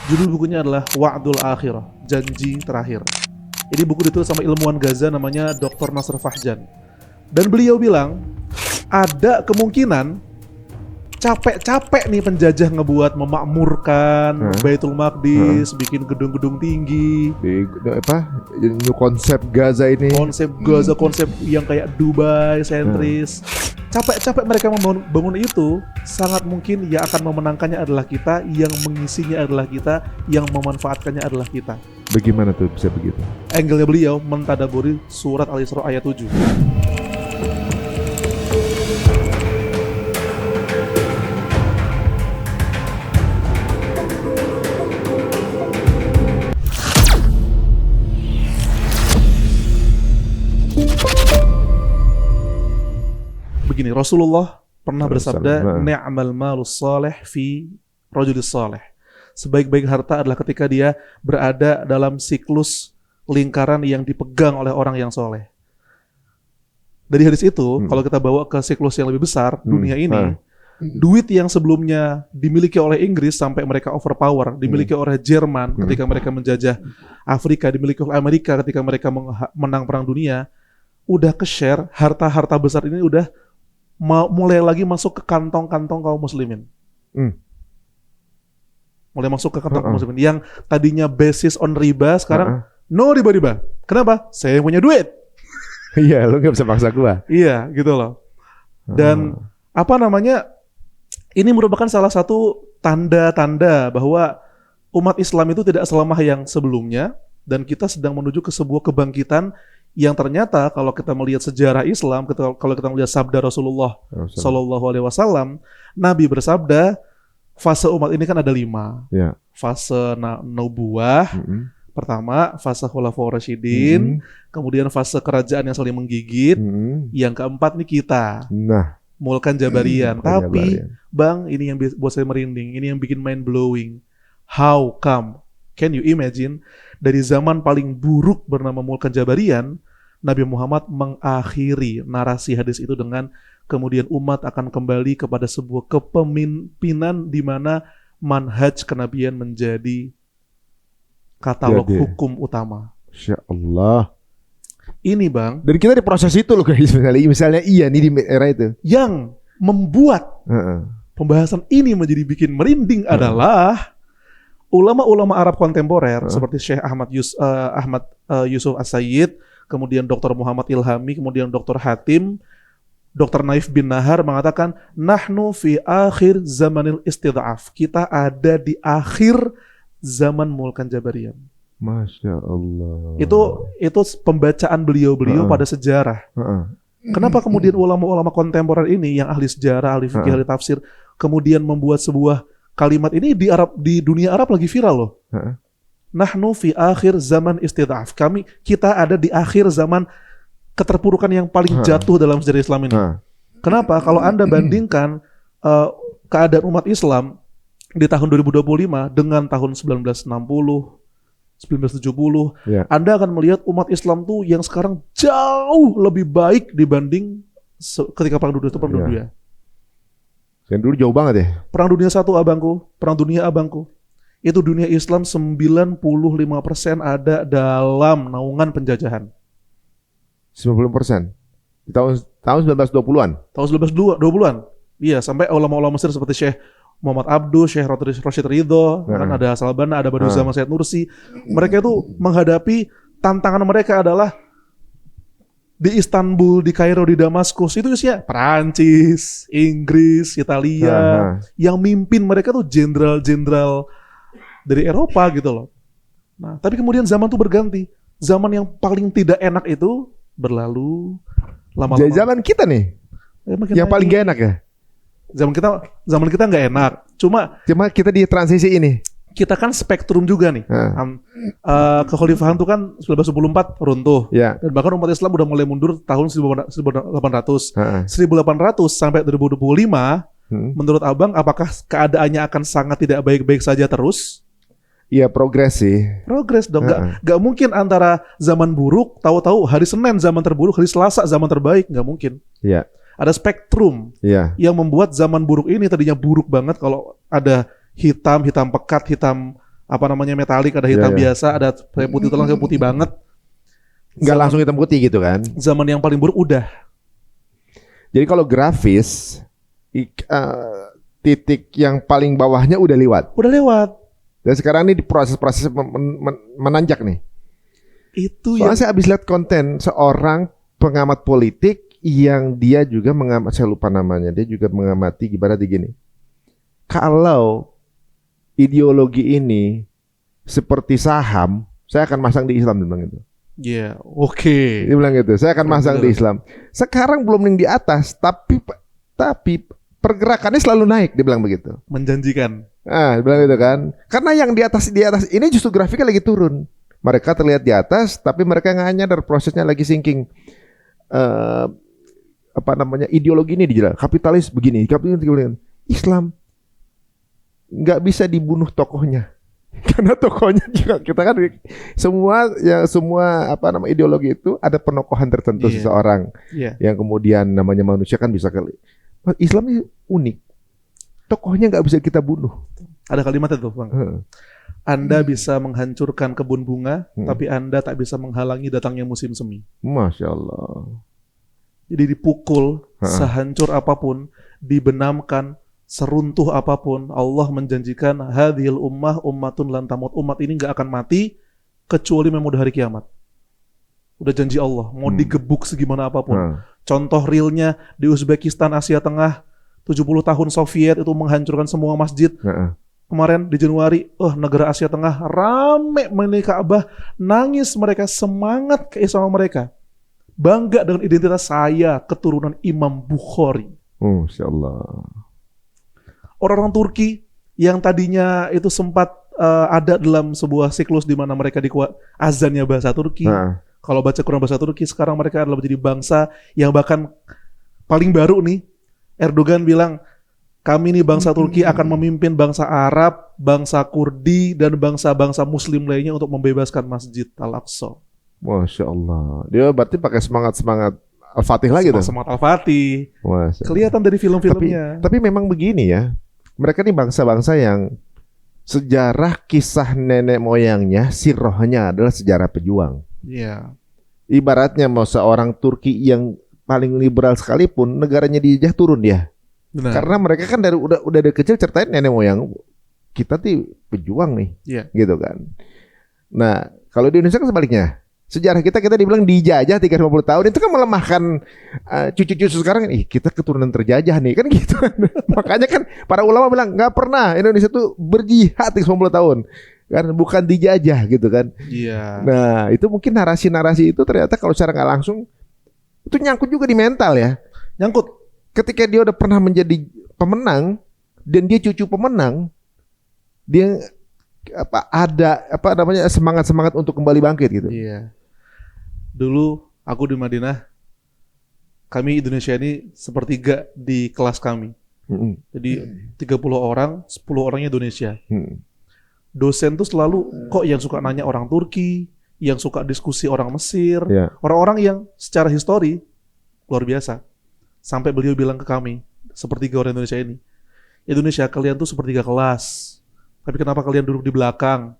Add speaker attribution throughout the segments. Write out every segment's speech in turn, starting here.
Speaker 1: Judul bukunya adalah Wa'dul Akhirah, Janji Terakhir. Ini buku ditulis sama ilmuwan Gaza namanya Dr. Nasr Fahjan. Dan beliau bilang, ada kemungkinan capek-capek nih penjajah ngebuat memakmurkan Baitul Maqdis, bikin gedung-gedung tinggi.
Speaker 2: Di new konsep Gaza ini.
Speaker 1: Konsep Gaza, konsep yang kayak Dubai sentris. Capek-capek mereka membangun itu, sangat mungkin yang akan memenangkannya adalah kita, yang mengisinya adalah kita, yang memanfaatkannya adalah kita.
Speaker 2: Bagaimana tuh bisa begitu?
Speaker 1: Angle-nya beliau mentadaburi surat Al-Isra ayat 7. Begini, Rasulullah pernah bersabda, "Ni'mal malus salih fi rajulis salih." Sebaik-baik harta adalah ketika dia berada dalam siklus lingkaran yang dipegang oleh orang yang soleh. Dari hadis itu, kalau kita bawa ke siklus yang lebih besar, dunia ini, duit yang sebelumnya dimiliki oleh Inggris sampai mereka overpower, dimiliki oleh Jerman ketika mereka menjajah Afrika, dimiliki oleh Amerika ketika mereka menang perang dunia, udah ke-share, harta-harta besar ini udah mulai lagi masuk ke kantong-kantong kaum muslimin. Mulai masuk ke kantong kaum muslimin. Yang tadinya basis on riba, sekarang no riba-riba. Kenapa? Saya yang punya duit.
Speaker 2: Iya, lo gak bisa paksa gua.
Speaker 1: Iya, gitu loh. Dan ini merupakan salah satu tanda-tanda bahwa umat Islam itu tidak selemah yang sebelumnya, dan kita sedang menuju ke sebuah kebangkitan yang ternyata kalau kita melihat sejarah Islam, kalau kita melihat sabda Rasulullah Sallallahu Alaihi Wasallam, Nabi bersabda, fase umat ini kan ada 5. Fase nubuwah, pertama fase khulafaur rasyidin, kemudian fase kerajaan yang saling menggigit, yang keempat nih kita, mulkan Jabarian. Tapi Bang, ini yang buat saya merinding, ini yang bikin mind blowing. How come? Can you imagine? Dari zaman paling buruk bernama mulkan Jabarian, Nabi Muhammad mengakhiri narasi hadis itu dengan kemudian umat akan kembali kepada sebuah kepemimpinan di mana manhaj kenabian menjadi katalog hukum utama.
Speaker 2: Insya Allah.
Speaker 1: Ini Bang.
Speaker 2: Dan kita di proses itu loh guys. Misalnya iya nih di era itu.
Speaker 1: Yang membuat pembahasan ini menjadi bikin merinding adalah ulama-ulama Arab kontemporer seperti Syekh Ahmad Yusuf As-Sayyid, kemudian Dr. Muhammad Ilhami, kemudian Dr. Hatim, Dr. Naif bin Nahar mengatakan, nahnu fi akhir zamanil istid'af. Kita ada di akhir zaman mulkan Jabarian.
Speaker 2: Masya Allah.
Speaker 1: Itu pembacaan beliau pada sejarah. Kenapa kemudian ulama-ulama kontemporer ini yang ahli sejarah, ahli fikih, ahli tafsir, kemudian membuat sebuah kalimat ini di dunia Arab lagi viral loh. Nahnu fi akhir zaman istid'af. Kita ada di akhir zaman keterpurukan yang paling jatuh dalam sejarah Islam ini. Kenapa? Kalau Anda bandingkan keadaan umat Islam di tahun 2025 dengan tahun 1960, 1970, Anda akan melihat umat Islam tuh yang sekarang jauh lebih baik dibanding ketika perang dunia.
Speaker 2: Yang dulu jauh banget ya.
Speaker 1: Perang dunia 1 abangku. Itu dunia Islam 95% ada dalam naungan penjajahan.
Speaker 2: 90%. Di tahun 1920-an.
Speaker 1: Tahun 1920-an. Iya, sampai ulama-ulama Mesir seperti Syekh Muhammad Abduh, Syekh Rashid Ridho, kan ada Salbana, ada Badiuzzama Said Nursi. Mereka itu menghadapi tantangan mereka adalah di Istanbul, di Kairo, di Damaskus itu isinya Perancis, Inggris, Italia. Yang mimpin mereka tuh jenderal-jenderal dari Eropa gitu loh. Nah, tapi kemudian zaman tuh berganti. Zaman yang paling tidak enak itu berlalu lama-lama.
Speaker 2: Zaman kita nih, yang paling gak enak ya.
Speaker 1: Zaman kita nggak enak. Cuma
Speaker 2: kita di transisi ini.
Speaker 1: Kita kan spektrum juga nih. Kekhalifahan itu kan 1924 runtuh. Dan bahkan umat Islam udah mulai mundur tahun 1800. 1800 sampai 2025, menurut Abang apakah keadaannya akan sangat tidak baik-baik saja terus?
Speaker 2: Iya, progres sih.
Speaker 1: Progres dong. Gak mungkin antara zaman buruk, tahu-tahu hari Senin zaman terburuk, hari Selasa zaman terbaik. Gak mungkin.
Speaker 2: Iya.
Speaker 1: Ada spektrum yang membuat zaman buruk ini tadinya buruk banget kalau ada hitam pekat, hitam apa namanya metalik, ada hitam
Speaker 2: Iya, iya.
Speaker 1: biasa, ada saya putih tulang, saya putih banget.
Speaker 2: Nggak langsung hitam putih gitu kan.
Speaker 1: Zaman yang paling buruk udah.
Speaker 2: Jadi kalau grafis titik yang paling bawahnya udah lewat.
Speaker 1: Udah lewat.
Speaker 2: Dan sekarang ini di proses-proses menanjak nih.
Speaker 1: Itu
Speaker 2: Soalnya
Speaker 1: yang
Speaker 2: saya habis lihat konten seorang pengamat politik yang dia juga mengamat, saya lupa namanya, dia juga mengamati gimana gini. Kalau ideologi ini seperti saham, saya akan masang di Islam, dia bilang gitu.
Speaker 1: ya oke.
Speaker 2: Dia bilang gitu, saya akan
Speaker 1: Keren
Speaker 2: masang
Speaker 1: juga
Speaker 2: di
Speaker 1: tuh.
Speaker 2: Islam. Sekarang belum yang di atas, tapi pergerakannya selalu naik, dia bilang begitu.
Speaker 1: Menjanjikan.
Speaker 2: Ah, dia bilang gitu kan. Karena yang di atas ini justru grafiknya lagi turun. Mereka terlihat di atas, tapi mereka nggak nyadar prosesnya lagi sinking. Apa namanya, ideologi ini dijelaskan. Kapitalis begini, kapitalis begini. Islam nggak bisa dibunuh tokohnya. Karena tokohnya juga kita kan semua apa nama ideologi itu ada penokohan tertentu
Speaker 1: Iya.
Speaker 2: seseorang
Speaker 1: Iya.
Speaker 2: yang kemudian namanya manusia kan bisa kali. Islam ini unik. Tokohnya nggak bisa kita bunuh.
Speaker 1: Ada kalimat itu, Bang.
Speaker 2: Heeh.
Speaker 1: Anda bisa menghancurkan kebun bunga,
Speaker 2: Hmm.
Speaker 1: tapi Anda tak bisa menghalangi datangnya musim semi.
Speaker 2: Masya Allah.
Speaker 1: Jadi dipukul
Speaker 2: Ha-ha.
Speaker 1: sehancur apapun, dibenamkan seruntuh apapun, Allah menjanjikan hadhil ummah ummatun lan tamut, umat ini nggak akan mati kecuali memang udah hari kiamat. Udah janji Allah, mau digebuk segimana apapun.
Speaker 2: Nah,
Speaker 1: Contoh realnya di Uzbekistan, Asia Tengah, 70 tahun Soviet itu menghancurkan semua masjid.
Speaker 2: heeh.
Speaker 1: Kemarin di Januari, negara Asia Tengah rame memenuhi Ka'bah, nangis mereka, semangat keislaman mereka. Bangga dengan identitas saya, keturunan Imam Bukhari.
Speaker 2: Masya Allah.
Speaker 1: Orang-orang Turki yang tadinya itu sempat ada dalam sebuah siklus di mana mereka azannya bahasa Turki.
Speaker 2: Nah,
Speaker 1: Kalau baca Quran bahasa Turki, sekarang mereka adalah menjadi bangsa yang bahkan paling baru nih, Erdogan bilang, kami nih bangsa Turki akan memimpin bangsa Arab, bangsa Kurdi, dan bangsa-bangsa Muslim lainnya untuk membebaskan Masjid Al-Aqsa.
Speaker 2: Masya Allah. Dia berarti pakai semangat Al-Fatih lagi tuh.
Speaker 1: Semangat Al-Fatih.
Speaker 2: Masya Allah.
Speaker 1: Kelihatan dari film-filmnya.
Speaker 2: Tapi memang begini ya. Mereka nih bangsa-bangsa yang sejarah kisah nenek moyangnya, sirrohnya adalah sejarah pejuang.
Speaker 1: Iya.
Speaker 2: Ibaratnya mau seorang Turki yang paling liberal sekalipun, negaranya dijajah turun dia.
Speaker 1: Benar.
Speaker 2: Karena mereka kan udah dari kecil ceritain nenek moyang kita tuh pejuang nih,
Speaker 1: Iya.
Speaker 2: gitu kan. Nah, kalau di Indonesia kan sebaliknya. Sejarah kita dibilang dijajah 350 tahun, itu kan melemahkan cucu-cucu sekarang. Kita keturunan terjajah nih, kan gitu. Makanya kan para ulama bilang nggak pernah Indonesia tuh berjihad 350 tahun. Kan bukan dijajah gitu kan.
Speaker 1: Iya.
Speaker 2: Nah, itu mungkin narasi-narasi itu ternyata kalau secara nggak langsung itu nyangkut juga di mental ya.
Speaker 1: Nyangkut.
Speaker 2: Ketika dia udah pernah menjadi pemenang dan dia cucu pemenang, dia ada semangat untuk kembali bangkit gitu.
Speaker 1: Iya. Dulu aku di Madinah, kami Indonesia ini sepertiga di kelas kami.
Speaker 2: Mm-mm.
Speaker 1: Jadi 30 orang, 10 orangnya Indonesia.
Speaker 2: Mm.
Speaker 1: Dosen tuh selalu kok yang suka nanya orang Turki, yang suka diskusi orang Mesir,
Speaker 2: Ya.
Speaker 1: orang-orang yang secara histori luar biasa. Sampai beliau bilang ke kami, sepertiga orang Indonesia ini, Indonesia kalian tuh sepertiga kelas. Tapi kenapa kalian duduk di belakang?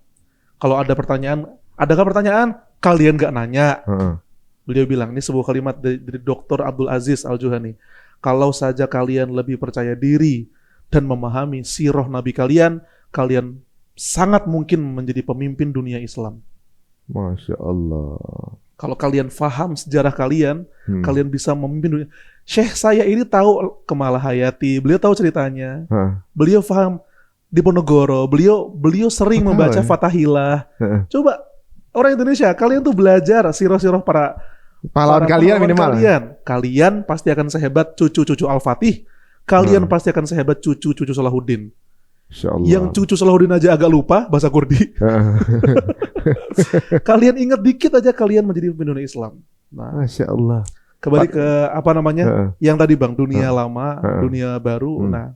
Speaker 1: Kalau ada pertanyaan, adakah pertanyaan? Kalian gak nanya.
Speaker 2: Heeh.
Speaker 1: Beliau bilang, ini sebuah kalimat dari Dr. Abdul Aziz Al-Juhani. Kalau saja kalian lebih percaya diri dan memahami sirah Nabi kalian, kalian sangat mungkin menjadi pemimpin dunia Islam.
Speaker 2: Masya Allah.
Speaker 1: Kalau kalian faham sejarah kalian, kalian bisa memimpin dunia. Syekh saya ini tahu Kemala Hayati, beliau tahu ceritanya.
Speaker 2: Hah.
Speaker 1: Beliau faham Diponegoro, beliau sering
Speaker 2: Tahu,
Speaker 1: membaca
Speaker 2: ya?
Speaker 1: Fatahillah.
Speaker 2: Heeh.
Speaker 1: Coba orang Indonesia, kalian tuh belajar sirah-sirah para
Speaker 2: Pahlawan kalian
Speaker 1: pahlawan
Speaker 2: minimal.
Speaker 1: Kalian pasti akan sehebat cucu-cucu Al-Fatih. Kalian pasti akan sehebat cucu-cucu Salahuddin.
Speaker 2: Masya Allah.
Speaker 1: Yang cucu Salahuddin aja agak lupa bahasa Kurdi.
Speaker 2: Heeh.
Speaker 1: Kalian ingat dikit aja kalian menjadi pemimpin dunia Islam. Nah,
Speaker 2: Masya Allah.
Speaker 1: kembali ke apa namanya?
Speaker 2: Heeh.
Speaker 1: Yang tadi Bang, dunia lama, dunia baru. Nah,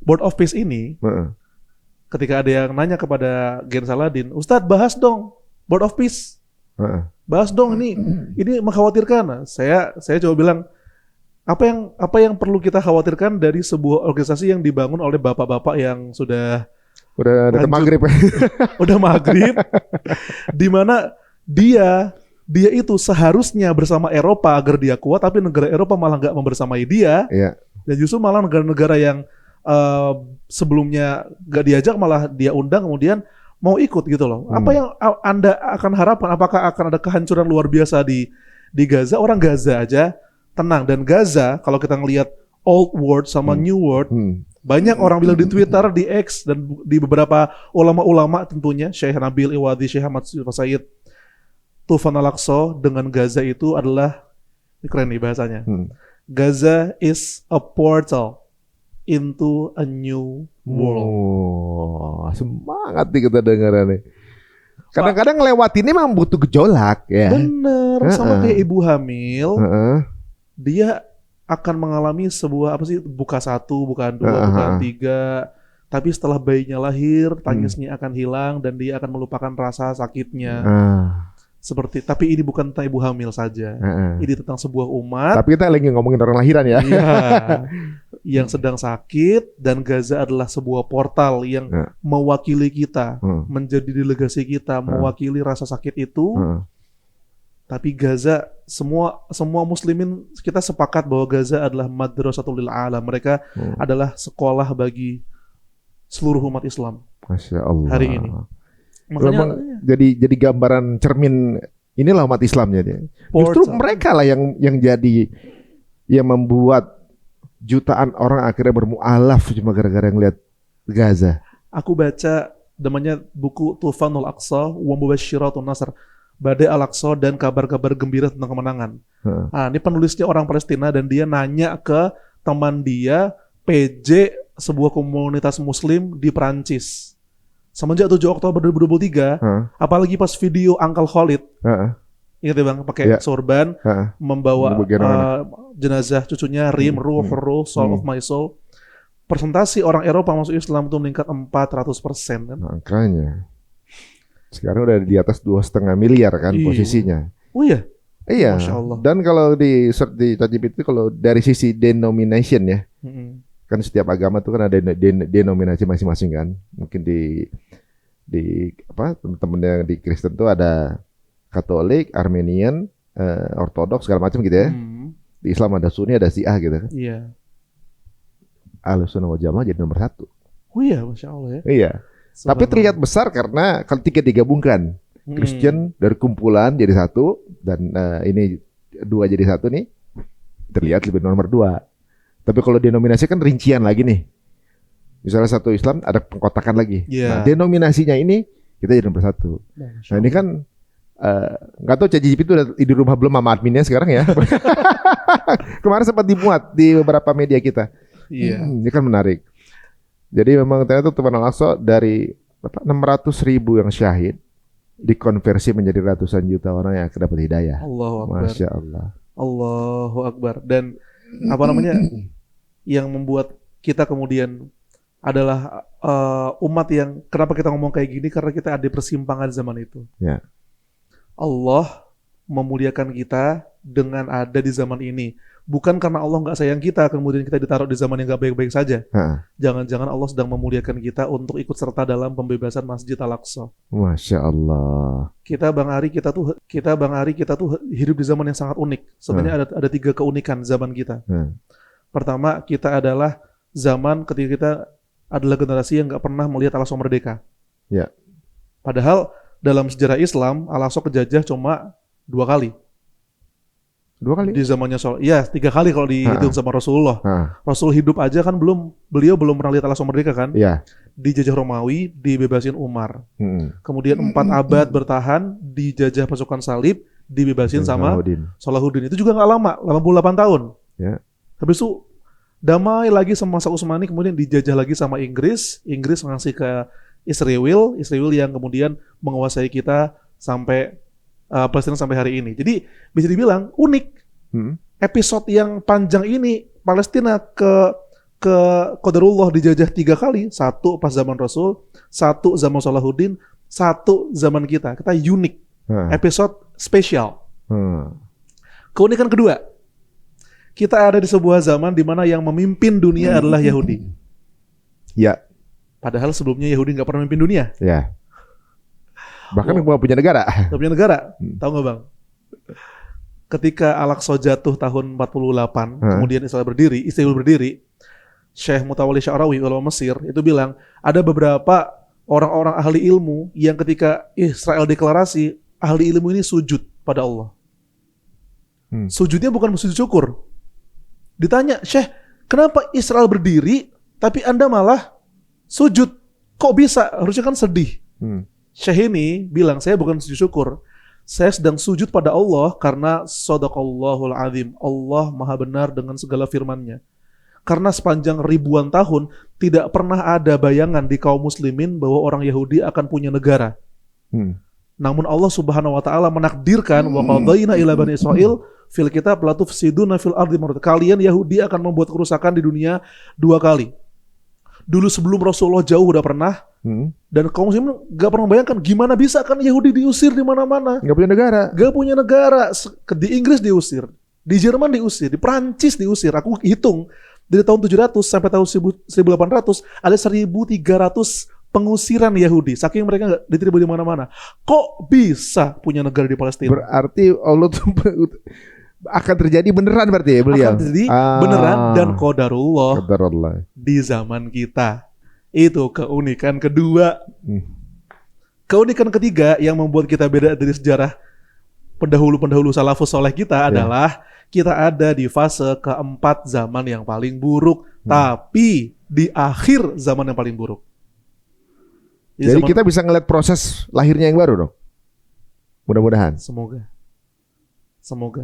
Speaker 1: Board of Peace ini
Speaker 2: Heeh.
Speaker 1: ketika ada yang nanya kepada Gen Saladin, Ustadz bahas dong Board of Peace.
Speaker 2: Heeh.
Speaker 1: Bahas dong ini mengkhawatirkan. Nah, saya coba bilang apa yang perlu kita khawatirkan dari sebuah organisasi yang dibangun oleh bapak-bapak yang sudah
Speaker 2: Udah dekat
Speaker 1: Lanjut.
Speaker 2: maghrib.
Speaker 1: Udah maghrib, di mana dia itu seharusnya bersama Eropa agar dia kuat, tapi negara Eropa malah nggak membersamai dia,
Speaker 2: Iya.
Speaker 1: dan justru malah negara-negara yang sebelumnya nggak diajak malah dia undang, kemudian mau ikut gitu loh. Apa yang Anda akan harapkan? Apakah akan ada kehancuran luar biasa di Gaza? Orang Gaza aja tenang, dan Gaza kalau kita ngelihat old world sama new world, banyak orang bilang di Twitter, di X, dan di beberapa ulama-ulama tentunya, Syekh Nabil Iwadi, Syekh Ahmad Said, Tufan Al-Aqsa dengan Gaza itu adalah, ini keren nih bahasanya, Gaza is a portal into a new world.
Speaker 2: Oh, semangat nih kita dengar nih. Kadang-kadang ngelewatin ini memang butuh gejolak ya.
Speaker 1: Bener, sama kayak ibu hamil, dia akan mengalami sebuah apa sih, buka 1, bukan 2, bukan 3, tapi setelah bayinya lahir tangisnya akan hilang dan dia akan melupakan rasa sakitnya. Seperti, tapi ini bukan tentang ibu hamil saja, ini tentang sebuah umat.
Speaker 2: Tapi kita lagi ngomongin orang lahiran ya.
Speaker 1: Iya, yang sedang sakit, dan Gaza adalah sebuah portal yang mewakili kita, menjadi delegasi kita, mewakili rasa sakit itu. Tapi Gaza, semua muslimin kita sepakat bahwa Gaza adalah madrasatul lil alam. Mereka adalah sekolah bagi seluruh umat Islam.
Speaker 2: Masya Allah.
Speaker 1: Hari ini. Makanya
Speaker 2: jadi gambaran cermin inilah umat Islamnya dia. Justru mereka lah yang jadi yang membuat jutaan orang akhirnya bermualaf cuma gara-gara ngeliat Gaza.
Speaker 1: Aku baca namanya buku Tufanul Aqsa wa Mubasysyiratun Nasr. Badai Al-Aqsa dan kabar-kabar gembira tentang kemenangan. Nah, ini penulisnya orang Palestina dan dia nanya ke teman dia PJ sebuah komunitas muslim di Perancis. Semenjak 7 Oktober 2023, apalagi pas video Uncle Khalid. Ingat ya Bang, pakai sorban, membawa jenazah cucunya, Rim, Ruh, Soul of my soul. Persentase orang Eropa masuk Islam itu meningkat 400% kan.
Speaker 2: Makanya. Sekarang udah di atas 2,5 miliar kan posisinya.
Speaker 1: Oh iya?
Speaker 2: Iya.
Speaker 1: Masya Allah.
Speaker 2: Dan kalau di search di ChatGPT kalau dari sisi denomination ya, kan setiap agama tuh kan ada denominasi masing-masing kan. Mungkin di apa teman-teman yang di Kristen tuh ada Katolik, Armenian, Ortodoks segala macam gitu ya. Di Islam ada Sunni, ada Syiah gitu kan.
Speaker 1: Iya.
Speaker 2: Ahlussunnah wal Jamaah jadi nomor 1.
Speaker 1: Oh iya, Masya Allah ya.
Speaker 2: Iya. Tapi terlihat besar karena kalau tiga digabungkan, Kristen dari kumpulan jadi 1 dan ini 2 jadi 1 nih, terlihat lebih nomor 2. Tapi kalau denominasi kan rincian lagi nih. Misalnya satu Islam ada pengkotakan lagi. Nah, denominasinya ini kita jadi nomor 1. Nah ini kan nggak tahu ChatGPT itu udah di rumah belum sama adminnya sekarang ya. Kemarin sempat dimuat di beberapa media kita. Ini kan menarik. Jadi memang ternyata Tufan Al-Aqsa dari 600.000 yang syahid dikonversi menjadi ratusan juta orang yang akan dapat hidayah.
Speaker 1: Allahu Akbar.
Speaker 2: Masya Allah.
Speaker 1: Allahu Akbar. Dan apa namanya yang membuat kita kemudian adalah umat yang kenapa kita ngomong kayak gini, karena kita ada di persimpangan zaman itu.
Speaker 2: Ya.
Speaker 1: Allah memuliakan kita dengan ada di zaman ini. Bukan karena Allah nggak sayang kita, kemudian kita ditaruh di zaman yang nggak baik-baik saja. Jangan-jangan Allah sedang memuliakan kita untuk ikut serta dalam pembebasan Masjid Al-Aqsa.
Speaker 2: Masya Allah.
Speaker 1: Kita Bang Ari kita tuh hidup di zaman yang sangat unik. Sebenarnya ada 3 keunikan zaman kita. Pertama, kita adalah zaman ketika kita adalah generasi yang nggak pernah melihat Al-Aqsa merdeka.
Speaker 2: Ya.
Speaker 1: Padahal dalam sejarah Islam Al-Aqsa kejajah cuma 2 kali.
Speaker 2: 2 kali?
Speaker 1: Di zamannya ya 3 kali kalau dihitung sama Rasulullah. Rasul hidup aja kan beliau belum pernah lihat Al-Aqsa merdeka kan?
Speaker 2: Iya.
Speaker 1: Dijajah Romawi, dibebasin Umar. Kemudian 4 abad bertahan, dijajah pasukan salib, dibebasin sama Salahuddin. Itu juga nggak lama, 88 tahun.
Speaker 2: Ya.
Speaker 1: Habis itu damai lagi sama masa Utsmani, kemudian dijajah lagi sama Inggris. Inggris ngasih ke Israel yang kemudian menguasai kita sampai Palestina sampai hari ini. Jadi bisa dibilang unik. Episode yang panjang ini Palestina ke Qadarullah dijajah 3 kali. 1 pas zaman Rasul, 1 zaman Salahuddin, 1 zaman kita. Kita unik. Episode spesial. Keunikan kedua, kita ada di sebuah zaman di mana yang memimpin dunia adalah Yahudi.
Speaker 2: Ya.
Speaker 1: Padahal sebelumnya Yahudi nggak pernah memimpin dunia,
Speaker 2: Ya. Bahkan
Speaker 1: Oh.
Speaker 2: nggak punya negara.
Speaker 1: nggak punya negara. Tahu nggak bang? Ketika Al-Aqsa jatuh tahun 48, kemudian Israel berdiri, Syekh Mutawalli Sya'rawi ulama Mesir itu bilang ada beberapa orang-orang ahli ilmu yang ketika Israel deklarasi, ahli ilmu ini sujud pada Allah. Sujudnya bukan sujud syukur. Ditanya, Syekh, kenapa Israel berdiri tapi Anda malah sujud? Kok bisa? Harusnya kan sedih. Syekh ini bilang, saya bukan sujud syukur. Saya sedang sujud pada Allah karena Shadaqallahul Azim. Allah maha benar dengan segala firman-Nya. Karena sepanjang ribuan tahun tidak pernah ada bayangan di kaum muslimin bahwa orang Yahudi akan punya negara. Namun Allah Subhanahu wa taala menakdirkan wa qadayna ila bani Israil fil kitab la tufsiduna fil ardi marratayn. Kalian Yahudi akan membuat kerusakan di dunia 2 kali. Dulu sebelum Rasulullah jauh udah pernah, dan kaum muslimin gak pernah bayangkan gimana bisa kan Yahudi diusir di mana-mana.
Speaker 2: Gak punya negara.
Speaker 1: Gak punya negara. Di Inggris diusir, di Jerman diusir, di Prancis diusir. Aku hitung dari tahun 700 sampai tahun 1800 ada 1.300 pengusiran Yahudi. Saking mereka gak diterima di mana-mana. Kok bisa punya negara di Palestina?
Speaker 2: Berarti Allah tuh akan terjadi beneran berarti ya beliau.
Speaker 1: Akan terjadi beneran dan qadarullah
Speaker 2: Qadarullah.
Speaker 1: di zaman kita. Itu keunikan kedua. Keunikan ketiga yang membuat kita beda dari sejarah pendahulu-pendahulu salafus soleh kita adalah kita ada di fase keempat zaman yang paling buruk, tapi di akhir zaman yang paling buruk.
Speaker 2: Jadi kita bisa ngeliat proses lahirnya yang baru dong. Mudah-mudahan.
Speaker 1: Semoga.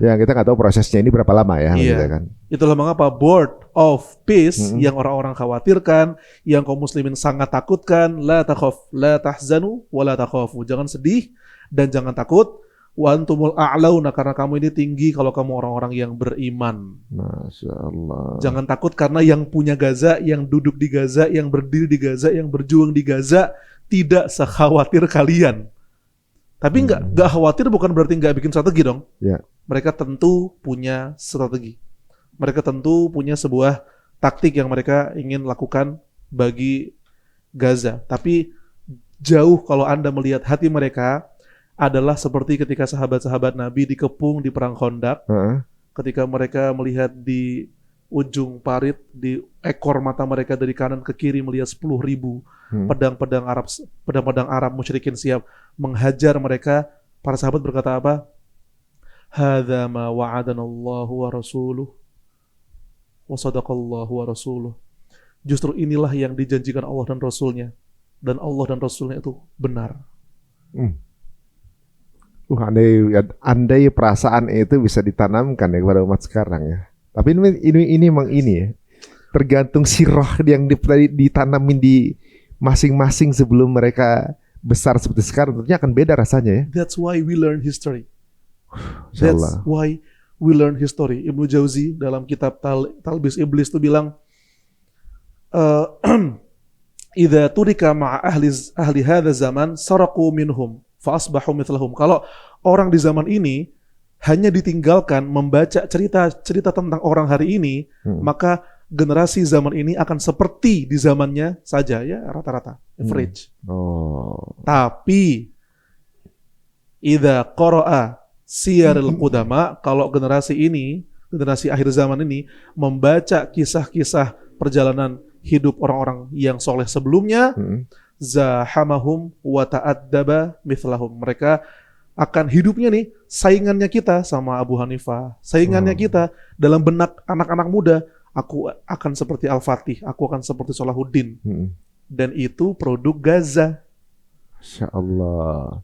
Speaker 2: Ya kita nggak tahu prosesnya ini berapa lama ya.
Speaker 1: Iya.
Speaker 2: Gitu kan.
Speaker 1: Itulah mengapa Board of Peace yang orang-orang khawatirkan, yang kaum muslimin sangat takutkan, la takhaf, la tahzanu, wa la takhafu. Jangan sedih dan jangan takut. Wa antumul a'launa, karena kamu ini tinggi kalau kamu orang-orang yang beriman.
Speaker 2: Masya Allah.
Speaker 1: Jangan takut karena yang punya Gaza, yang duduk di Gaza, yang berdiri di Gaza, yang berjuang di Gaza tidak sekhawatir kalian. Tapi nggak khawatir bukan berarti nggak bikin strategi dong.
Speaker 2: Ya.
Speaker 1: Mereka tentu punya strategi. Mereka tentu punya sebuah taktik yang mereka ingin lakukan bagi Gaza. Tapi jauh kalau Anda melihat hati mereka adalah seperti ketika sahabat-sahabat Nabi dikepung di perang Khandaq. Ketika mereka melihat di ujung parit, di ekor mata mereka dari kanan ke kiri melihat 10.000 pedang-pedang Arab musyrikin siap menghajar mereka. Para sahabat berkata apa? Hadza ma wa'adanallahu wa rasuluh wa sadaqallahu wa rasuluh. Justru inilah yang dijanjikan Allah dan Rasulnya, dan Allah dan Rasulnya itu benar.
Speaker 2: Andai perasaan itu bisa ditanamkan ya kepada umat sekarang ya. Tapi ini memang ini ya. Tergantung sirah yang ditanamin di masing-masing sebelum mereka besar seperti sekarang, tentunya akan beda rasanya ya.
Speaker 1: That's why we learn history. That's why we learn history. Ibnu Jauzi dalam kitab Talbis Iblis itu bilang, idza turika ma'a ahli hadza zaman saraqu minhum fa asbahu mithlahum. Kalau orang di zaman ini hanya ditinggalkan membaca cerita tentang orang hari ini, maka generasi zaman ini akan seperti di zamannya saja ya, rata-rata average. Tapi idza qara'a siyarul qudama, kalau generasi ini, generasi akhir zaman ini membaca kisah-kisah perjalanan hidup orang-orang yang soleh sebelumnya, zahamahum wa ta'addaba mithlahum. Mereka akan hidupnya nih saingannya kita sama Abu Hanifah, saingannya kita dalam benak anak-anak muda. Aku akan seperti Al-Fatih, aku akan seperti Salahuddin. Dan itu produk Gaza.
Speaker 2: Masya Allah.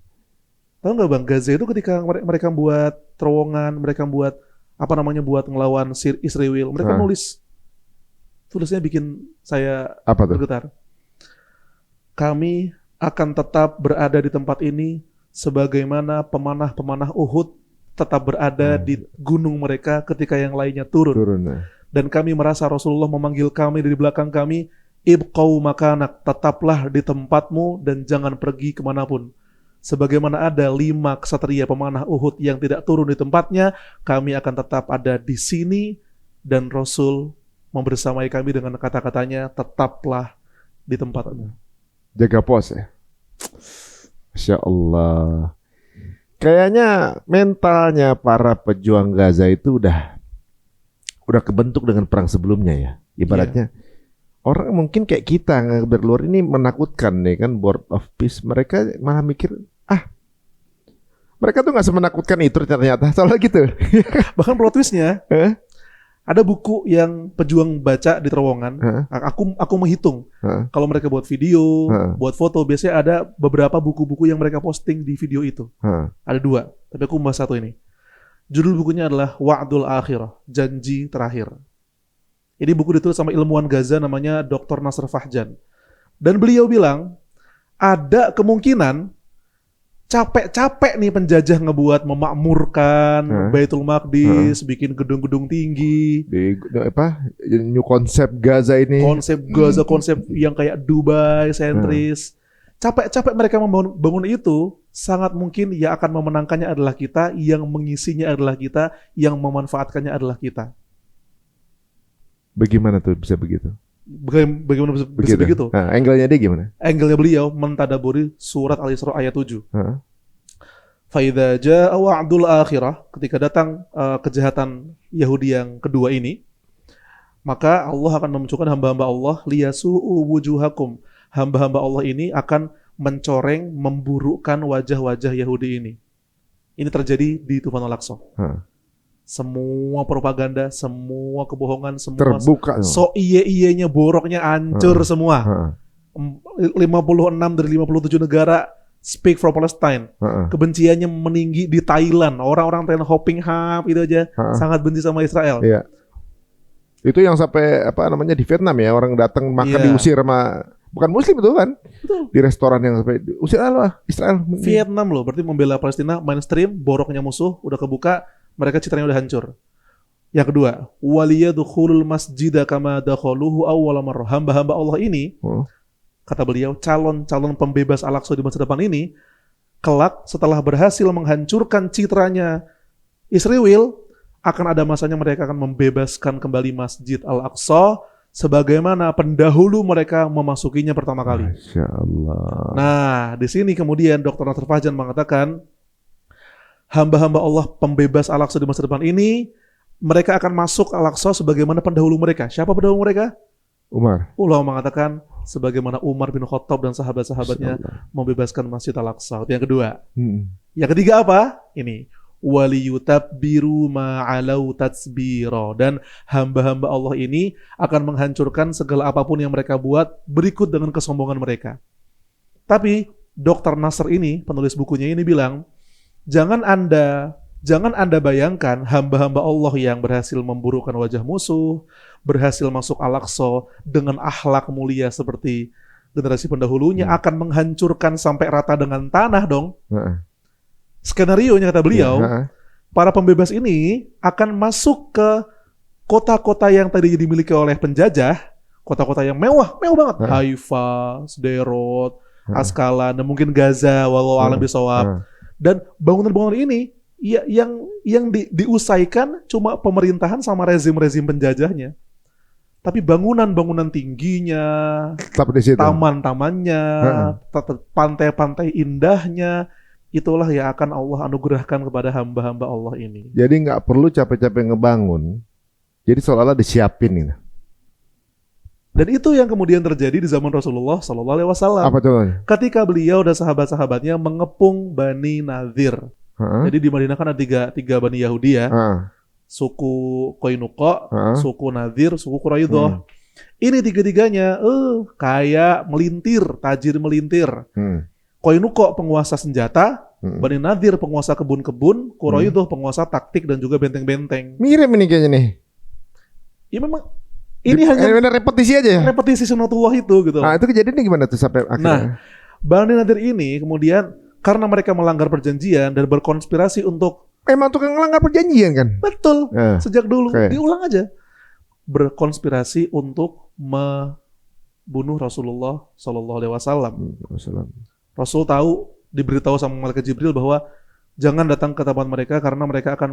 Speaker 1: Tahu nggak Bang, Gaza itu ketika mereka buat terowongan, mereka buat buat ngelawan Israel, mereka tulisnya bikin saya bergetar. Kami akan tetap berada di tempat ini sebagaimana pemanah-pemanah Uhud tetap berada di gunung mereka ketika yang lainnya turun. Dan kami merasa Rasulullah memanggil kami dari belakang kami, ibqau makanak, tetaplah di tempatmu dan jangan pergi kemanapun. Sebagaimana ada 5 ksatria pemanah Uhud yang tidak turun di tempatnya, kami akan tetap ada di sini. Dan Rasul membersamai kami dengan kata-katanya, tetaplah di tempatmu.
Speaker 2: Jaga pos ya. Masya Allah. Kayaknya mentalnya para pejuang Gaza itu udah kebentuk dengan perang sebelumnya ya. Ibaratnya orang mungkin kayak kita nggak berluar ini menakutkan nih kan, Board of Peace. Mereka malah mikir, mereka tuh nggak semenakutkan itu ternyata. Soalnya gitu.
Speaker 1: Bahkan plot twistnya, ada buku yang pejuang baca di terowongan. Aku menghitung. Kalau mereka buat video, buat foto, biasanya ada beberapa buku-buku yang mereka posting di video itu. Ada 2, tapi aku membahas satu ini. Judul bukunya adalah Wa'dul Akhirah, Janji Terakhir. Ini buku ditulis sama ilmuwan Gaza namanya Dr. Nasr Fahjan. Dan beliau bilang, ada kemungkinan capek-capek nih penjajah ngebuat memakmurkan Baitul Maqdis, bikin gedung-gedung tinggi.
Speaker 2: New konsep Gaza ini.
Speaker 1: Konsep Gaza, konsep yang kayak Dubai sentris. Capek-capek mereka membangun itu, sangat mungkin yang akan memenangkannya adalah kita, yang mengisinya adalah kita, yang memanfaatkannya adalah kita.
Speaker 2: Bagaimana tuh bisa begitu?
Speaker 1: Bagaimana bisa begitu?
Speaker 2: Angle-nya dia gimana?
Speaker 1: Angle-nya beliau mentadaburi surat Al-Isra ayat 7. Faidza jaa wa'dul akhirah, ketika datang kejahatan Yahudi yang kedua ini, maka Allah akan memunculkan hamba-hamba Allah liyasu'u wujuhakum. Hamba-hamba Allah ini akan mencoreng, memburukkan wajah-wajah Yahudi ini. Ini terjadi di Tufan Al-Aqsa. Semua propaganda, semua kebohongan, semua
Speaker 2: terbuka.
Speaker 1: Iye-iyenya, boroknya hancur semua. 56 dari 57 negara speak for Palestine. Kebenciannya meninggi di Thailand. Orang-orang Thailand hopping hap itu aja sangat benci sama Israel.
Speaker 2: Iya. Itu yang sampai di Vietnam ya, orang datang makan diusir sama bukan Muslim itu kan. Betul. Di restoran yang sampai usir Israel.
Speaker 1: Vietnam loh, berarti membela Palestina mainstream, boroknya musuh udah kebuka. Mereka citranya udah hancur. Yang kedua, waliyadkhulul masjida kama dakhaluhu awwala marrah. Hamba-hamba Allah ini, kata beliau, calon-calon pembebas Al-Aqsa di masa depan ini, kelak setelah berhasil menghancurkan citranya Israel, akan ada masanya mereka akan membebaskan kembali Masjid Al-Aqsa sebagaimana pendahulu mereka memasukinya pertama kali.
Speaker 2: Masya Allah.
Speaker 1: Nah, di sini kemudian Dr. Nasr Fahjan mengatakan, hamba-hamba Allah pembebas Al-Aqsa di masa depan ini, mereka akan masuk Al-Aqsa sebagaimana pendahulu mereka. Siapa pendahulu mereka?
Speaker 2: Umar.
Speaker 1: Ulama mengatakan sebagaimana Umar bin Khattab dan sahabat-sahabatnya membebaskan Masjid Al-Aqsa. Itu yang kedua. Yang ketiga apa? Ini. Waliyutabbiru ma'alau tatsbira. Dan hamba-hamba Allah ini akan menghancurkan segala apapun yang mereka buat berikut dengan kesombongan mereka. Tapi Dr. Nasr ini, penulis bukunya ini bilang, Jangan Anda bayangkan hamba-hamba Allah yang berhasil memburukkan wajah musuh, berhasil masuk Al-Aqsa dengan akhlak mulia seperti generasi pendahulunya akan menghancurkan sampai rata dengan tanah dong. Skenarionya kata beliau, para pembebas ini akan masuk ke kota-kota yang tadi dimiliki oleh penjajah, kota-kota yang mewah banget, Haifa, Sderot, Askalan, dan mungkin Gaza, walau alam bisawab. Dan bangunan-bangunan ini yang diusaikan cuma pemerintahan sama rezim-rezim penjajahnya. Tapi bangunan-bangunan tingginya, taman-tamannya, pantai-pantai indahnya, itulah yang akan Allah anugerahkan kepada hamba-hamba Allah ini.
Speaker 2: Jadi nggak perlu capek-capek ngebangun. Jadi seolah-olah disiapin ini.
Speaker 1: Dan itu yang kemudian terjadi di zaman Rasulullah SAW.
Speaker 2: Apa contohnya?
Speaker 1: Ketika beliau dan sahabat-sahabatnya mengepung Bani Nadir. Jadi di Madinah kan ada tiga Bani Yahudi ya. Suku Qainuqa, suku Nadir, suku Quraidah. Ini tiga-tiganya kayak melintir, tajir melintir. Qainuqa penguasa senjata, Bani Nadir penguasa kebun-kebun, Quraidah penguasa taktik dan juga benteng-benteng.
Speaker 2: Mirip ini kayaknya nih.
Speaker 1: Ya memang ini hanya
Speaker 2: repetisi aja ya?
Speaker 1: Repetisi sunatullah itu gitu.
Speaker 2: Nah, itu kejadiannya gimana tuh sampai akhirnya?
Speaker 1: Nah, Bani Nadir ini kemudian karena mereka melanggar perjanjian dan berkonspirasi untuk
Speaker 2: memang tukang melanggar perjanjian kan?
Speaker 1: Betul. Sejak dulu diulang aja. Berkonspirasi untuk membunuh Rasulullah SAW. Rasul tahu, diberitahu sama malaikat Jibril bahwa jangan datang ke tempat mereka karena mereka akan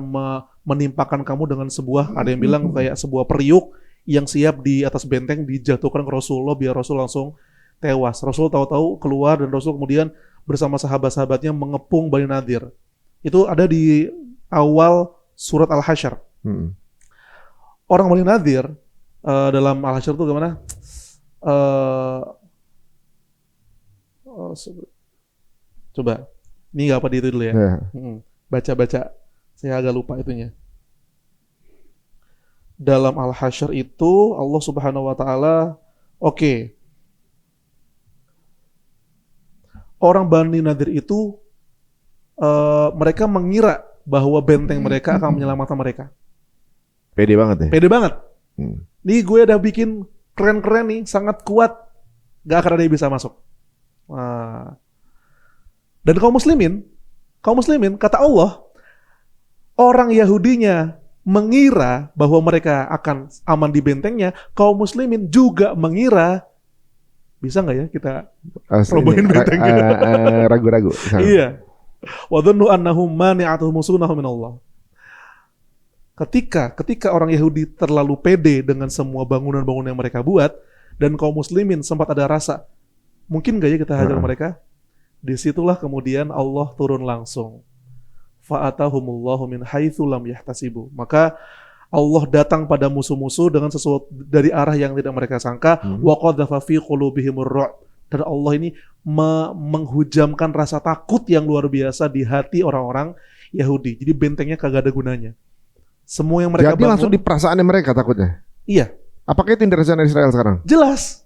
Speaker 1: menimpakan kamu dengan sebuah, ada yang bilang kayak sebuah periuk yang siap di atas benteng dijatuhkan ke Rasulullah biar Rasul langsung tewas. Rasul tahu-tahu keluar dan Rasul kemudian bersama sahabat-sahabatnya mengepung Bani Nadir. Itu ada di awal surat Al-Hasyr. Orang Bani Nadir dalam Al-Hasyr itu gimana? Coba, ini nggak apa di itu dulu ya. Baca-baca, saya agak lupa itunya. Dalam Al-Hasyr itu Allah Subhanahu Wa Taala, oke. Orang Bani Nadir itu mereka mengira bahwa benteng mereka akan menyelamatkan mereka.
Speaker 2: Pede banget ya.
Speaker 1: Pede banget. Nih gue udah bikin keren-keren nih, sangat kuat, gak akan ada yang bisa masuk. Nah. Dan kaum muslimin kata Allah, orang Yahudinya mengira bahwa mereka akan aman di bentengnya, kaum muslimin juga mengira, bisa nggak ya kita robohin bentengnya?
Speaker 2: Ragu-ragu.
Speaker 1: Iya. Wa dhannu annahum mani'atuhum musunahum minallah. Ketika orang Yahudi terlalu pede dengan semua bangunan-bangunan yang mereka buat, dan kaum muslimin sempat ada rasa, mungkin nggak ya kita hajar mereka? Disitulah kemudian Allah turun langsung. Fa'atahumullahu min haitsu lam yahtasibu. Maka Allah datang pada musuh-musuh dengan sesuatu dari arah yang tidak mereka sangka. Wa qadzafa fi qulubihimur ru'b. Dan Allah ini menghujamkan rasa takut yang luar biasa di hati orang-orang Yahudi. Jadi bentengnya kagak ada gunanya. Semua yang mereka
Speaker 2: jadi
Speaker 1: bangun,
Speaker 2: langsung di perasaannya mereka takutnya.
Speaker 1: Iya.
Speaker 2: Apakah itu dirasakan Israel sekarang?
Speaker 1: Jelas.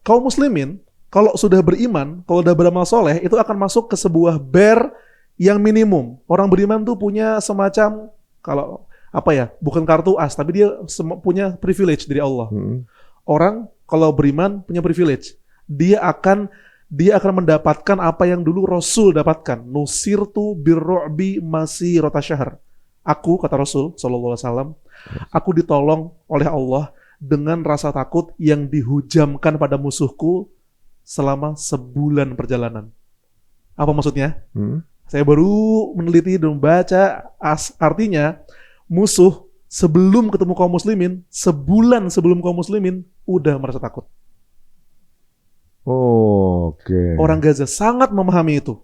Speaker 1: Kaum muslimin kalau sudah beriman, kalau sudah beramal soleh, itu akan masuk ke sebuah ber yang minimum. Orang beriman tuh punya semacam, kalau apa ya, bukan kartu as, tapi dia punya privilege dari Allah. Orang kalau beriman punya privilege. Dia akan mendapatkan apa yang dulu Rasul dapatkan. Nusirtu birru'bi masirata syahr. Aku, kata Rasul SAW, aku ditolong oleh Allah dengan rasa takut yang dihujamkan pada musuhku selama sebulan perjalanan. Apa maksudnya? Saya baru meneliti dan membaca artinya musuh sebelum ketemu kaum muslimin, sebulan sebelum kaum muslimin udah merasa takut.
Speaker 2: Oke.
Speaker 1: Orang Gaza sangat memahami itu.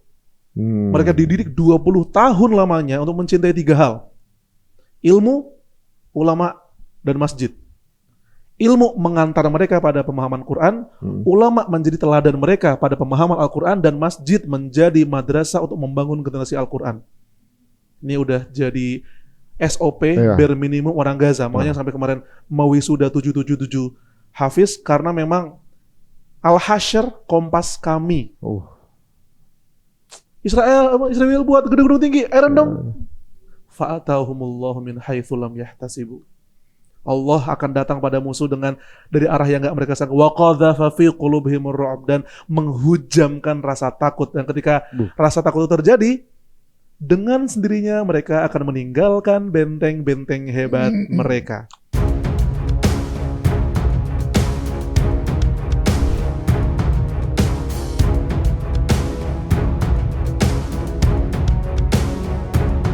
Speaker 1: Mereka dididik 20 tahun lamanya untuk mencintai 3 hal. Ilmu, ulama, dan masjid. Ilmu mengantar mereka pada pemahaman Quran, ulama menjadi teladan mereka pada pemahaman Al-Quran, dan masjid menjadi madrasah untuk membangun generasi Al-Quran. Ini udah jadi SOP bare minimum orang Gaza. Makanya sampai kemarin mewisuda 777 Hafiz, karena memang Al-Hasyr kompas kami. Israel buat gedung-gedung tinggi, Iron Dome. Fa'atahumullahu min haitsu lam yahtasibu. Allah akan datang pada musuh dengan dari arah yang enggak mereka sangka. Wa qadzafa fi qulubihimur ru'b, dan menghujamkan rasa takut. Dan ketika rasa takut itu terjadi, dengan sendirinya mereka akan meninggalkan benteng-benteng hebat mereka.